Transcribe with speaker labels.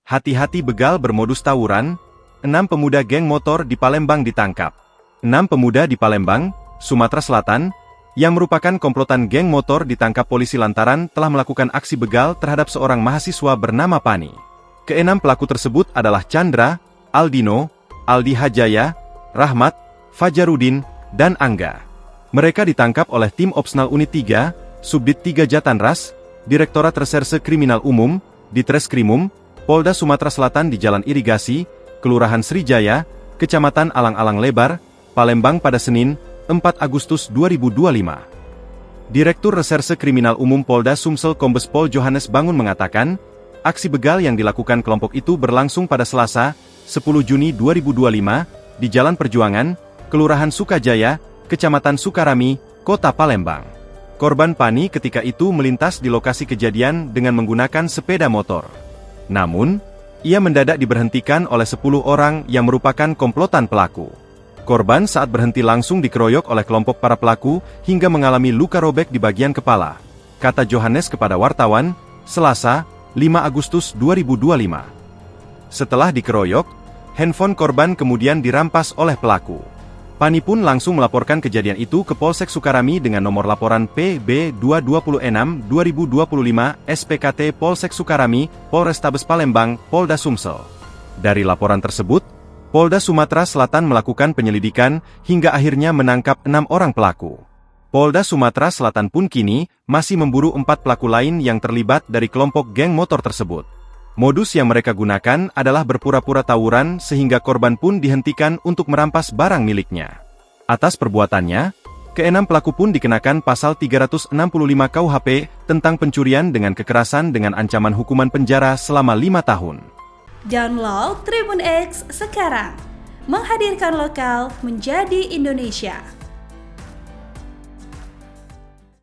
Speaker 1: Hati-hati begal bermodus tawuran, 6 pemuda geng motor di Palembang ditangkap. 6 pemuda di Palembang, Sumatera Selatan, yang merupakan komplotan geng motor ditangkap polisi lantaran telah melakukan aksi begal terhadap seorang mahasiswa bernama Pani. Keenam pelaku tersebut adalah Chandra, Aldino, Aldi Hajaya, Rahmat, Fajarudin, dan Angga. Mereka ditangkap oleh tim Opsnal Unit 3, Subdit 3 Jatanras, Direktorat Reserse Kriminal Umum, Ditreskrimum, Polda Sumatera Selatan di Jalan Irigasi, Kelurahan Srijaya, Kecamatan Alang-Alang Lebar, Palembang pada Senin, 4 Agustus 2025. Direktur Reserse Kriminal Umum Polda Sumsel Kombes Pol Johannes Bangun mengatakan, aksi begal yang dilakukan kelompok itu berlangsung pada Selasa, 10 Juni 2025, di Jalan Perjuangan, Kelurahan Sukajaya, Kecamatan Sukarami, Kota Palembang. Korban Pani ketika itu melintas di lokasi kejadian dengan menggunakan sepeda motor. Namun, ia mendadak diberhentikan oleh 10 orang yang merupakan komplotan pelaku. Korban saat berhenti langsung dikeroyok oleh kelompok para pelaku hingga mengalami luka robek di bagian kepala, kata Johannes kepada wartawan, Selasa, 5 Agustus 2025. Setelah dikeroyok, handphone korban kemudian dirampas oleh pelaku. Pani pun langsung melaporkan kejadian itu ke Polsek Sukarami dengan nomor laporan PB 226/2025 SPKT Polsek Sukarami, Polrestabes Palembang, Polda Sumsel. Dari laporan tersebut, Polda Sumatera Selatan melakukan penyelidikan hingga akhirnya menangkap 6 orang pelaku. Polda Sumatera Selatan pun kini masih memburu 4 pelaku lain yang terlibat dari kelompok geng motor tersebut. Modus yang mereka gunakan adalah berpura-pura tawuran sehingga korban pun dihentikan untuk merampas barang miliknya. Atas perbuatannya, keenam pelaku pun dikenakan pasal 365 KUHP tentang pencurian dengan kekerasan dengan ancaman hukuman penjara selama 5 tahun.
Speaker 2: Download Tribun X sekarang, menghadirkan lokal menjadi Indonesia.